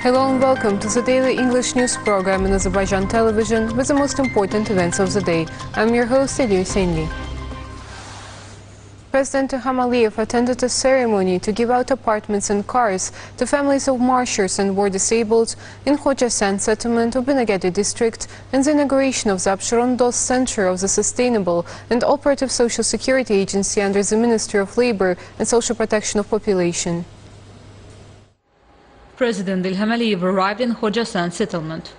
Hello and welcome to the daily English news program in Azərbaycan Television with the most important events of the day. I'm your host, İlham. President İlham attended a ceremony to give out apartments and cars to families of marchers and war disabled in Qocaman settlement of Binagedi district and the inauguration of the Abşeron Center of the Sustainable and Operative Social Security Agency under the Ministry of Labor and Social Protection of Population. President İlham arrived in Qocaman settlement.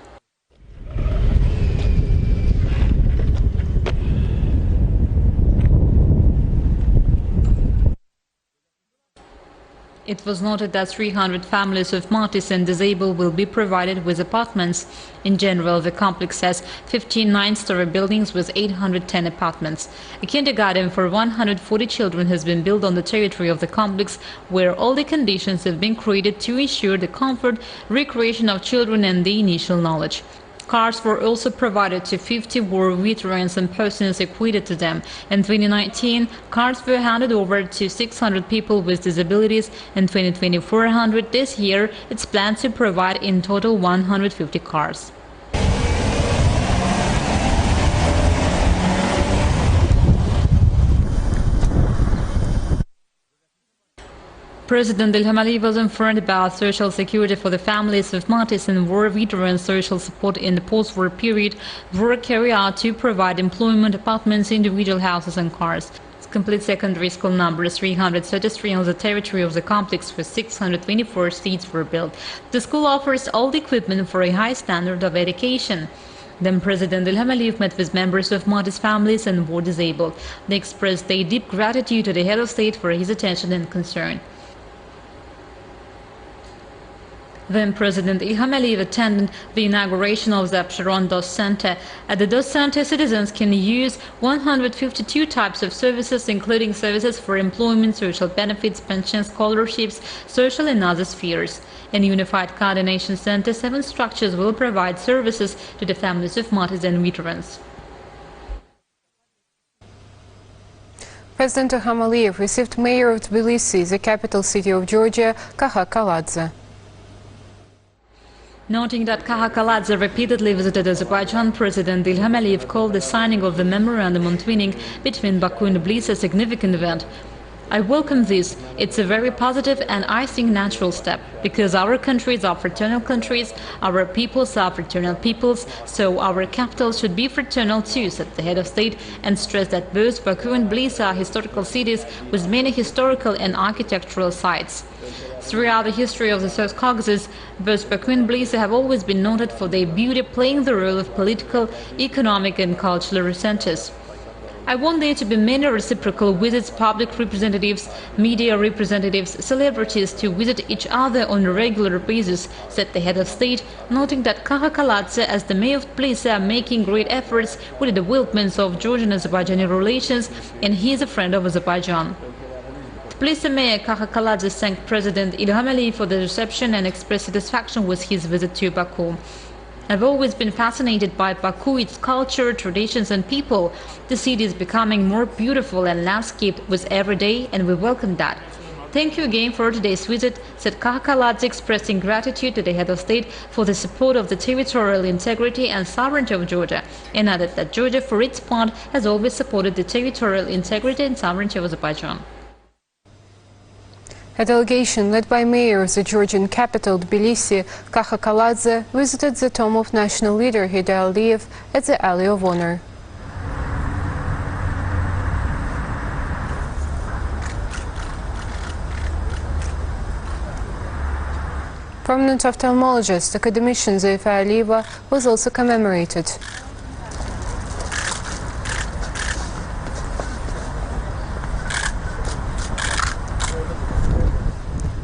It was noted that 300 families of martyrs and disabled will be provided with apartments. In general, the complex has 15 nine-story buildings with 810 apartments. A kindergarten for 140 children has been built on the territory of the complex, where all the conditions have been created to ensure the comfort, recreation of children and the initial knowledge. Cars were also provided to 50 war veterans and persons equated to them. In 2019, cars were handed over to 600 people with disabilities. In 2020, 400. This year, it's planned to provide in total 150 cars. President İlham was informed about social security for the families of martyrs and war veterans, social support in the post-war period, work carried out to provide employment, apartments, individual houses and cars. Complete secondary school number 333 on the territory of the complex with 624 seats were built. The school offers all the equipment for a high standard of education. Then President İlham met with members of martyrs' families and war disabled. They expressed their deep gratitude to the head of state for his attention and concern. Then President İlham attended the inauguration of the Abşeron Center. At the Center, citizens can use 152 types of services, including services for employment, social benefits, pensions, scholarships, social and other spheres. In Unified Coordination Center, 7 structures will provide services to the families of martyrs and veterans. President İlham received Mayor of Tbilisi, the capital city of Georgia, Kaladze. Noting that Kaladze repeatedly visited Azerbaijan, President İlham called the signing of the memorandum on twinning between Baku and Tbilisi a significant event. I welcome this. It's a very positive and I think natural step, because our countries are fraternal countries, our peoples are fraternal peoples, so our capitals should be fraternal too, said the head of state, and stressed that both Baku and Tbilisi are historical cities with many historical and architectural sites. Throughout the history of the South Caucasus, both Baku and Tbilisi have always been noted for their beauty, playing the role of political, economic and cultural centers. I want there to be many reciprocal visits, public representatives, media representatives, celebrities to visit each other on a regular basis, said the head of state, noting that Kaladze, as the mayor of Tbilisi, are making great efforts with the developments of Georgian-Azerbaijani relations, and he is a friend of Azerbaijan. Tbilisi Mayor Kaladze thanked President İlham for the reception and expressed satisfaction with his visit to Baku. I've always been fascinated by Baku, its culture, traditions and people. The city is becoming more beautiful and landscaped with every day, and we welcome that. Thank you again for today's visit, said Kaladze, expressing gratitude to the head of state for the support of the territorial integrity and sovereignty of Georgia, and added that Georgia, for its part, has always supported the territorial integrity and sovereignty of Azerbaijan. A delegation led by Mayor of the Georgian capital, Tbilisi, Kaladze, visited the tomb of national leader Heydar Aliyev at the Alley of Honor. Prominent ophthalmologist, academician Zeyfe Aliyeva was also commemorated.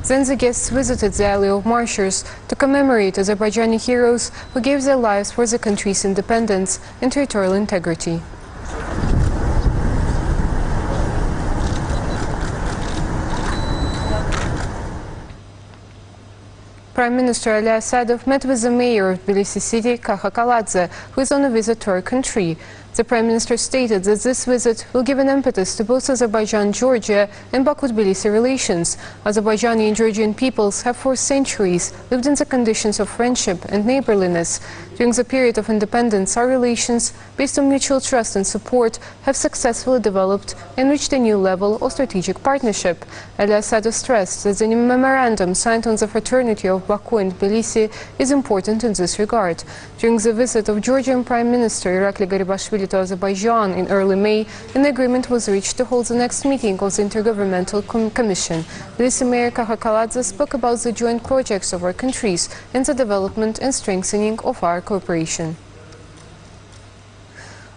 Then the guests visited the Alley of Martyrs to commemorate Azerbaijani heroes who gave their lives for the country's independence and territorial integrity. Prime Minister Ali Asadov met with the mayor of Tbilisi city, Kaladze, who is on a visit to our country. The Prime Minister stated that this visit will give an impetus to both Azerbaijan-Georgia and Baku-Tbilisi relations. Azerbaijani and Georgian peoples have for centuries lived in the conditions of friendship and neighborliness. During the period of independence, our relations, based on mutual trust and support, have successfully developed and reached a new level of strategic partnership. Al-Assad stressed that the new memorandum signed on the fraternity of Baku and Tbilisi is important in this regard. During the visit of Georgian Prime Minister Irakli Garibashvili to Azerbaijan in early May, an agreement was reached to hold the next meeting of the Intergovernmental Commission. Tbilisi Mayor Kahakaladze spoke about the joint projects of our countries and the development and strengthening of our cooperation.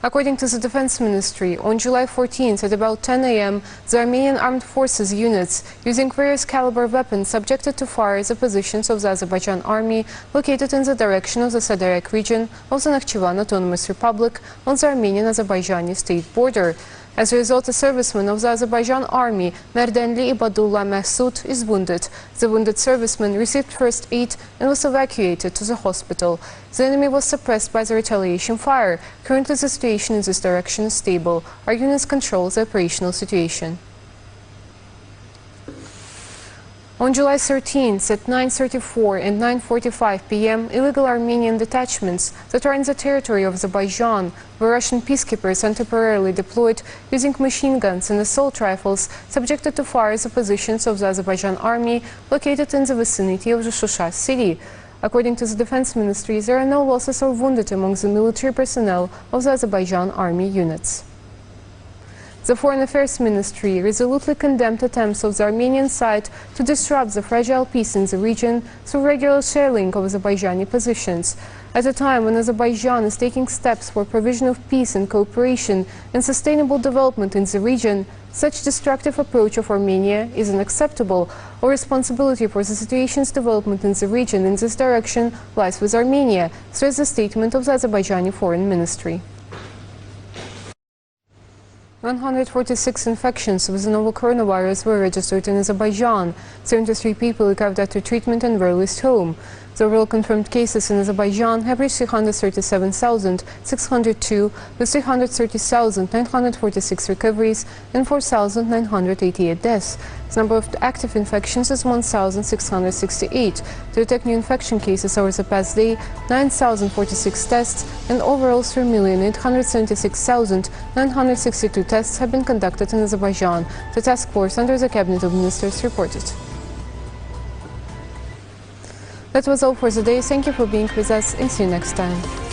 According to the Defense Ministry, on July 14th at about 10 a.m., the Armenian Armed Forces units, using various caliber weapons, subjected to fire the positions of the Azerbaijan army located in the direction of the Sadarek region of the Nakhchivan Autonomous Republic on the Armenian-Azerbaijani state border. As a result, a serviceman of the Azerbaijan army, Merdenli Ibadullah Mahsud, is wounded. The wounded serviceman received first aid and was evacuated to the hospital. The enemy was suppressed by the retaliation fire. Currently, the situation in this direction is stable. Our units control the operational situation. On July 13th at 9:34 and 9:45 p.m., illegal Armenian detachments that are in the territory of Azerbaijan, where Russian peacekeepers are temporarily deployed using machine guns and assault rifles, subjected to fire the positions of the Azerbaijan army located in the vicinity of the Shusha city. According to the Defense Ministry, there are no losses or wounded among the military personnel of the Azerbaijan army units. The Foreign Affairs Ministry resolutely condemned attempts of the Armenian side to disrupt the fragile peace in the region through regular shelling of Azerbaijani positions. At a time when Azerbaijan is taking steps for provision of peace and cooperation and sustainable development in the region, such destructive approach of Armenia is unacceptable. Our responsibility for the situation's development in the region in this direction lies with Armenia, stressed the statement of the Azerbaijani Foreign Ministry. 146 infections with the novel coronavirus were registered in Azerbaijan. 73 people recovered after treatment and were released home. The overall confirmed cases in Azerbaijan have reached 337,602, with 330,946 recoveries and 4,988 deaths. The number of active infections is 1,668. To detect new infection cases over the past day, 9,046 tests and overall 3,876,962 tests have been conducted in Azerbaijan, the task force under the Cabinet of Ministers reported. That was all for today. Thank you for being with us and see you next time.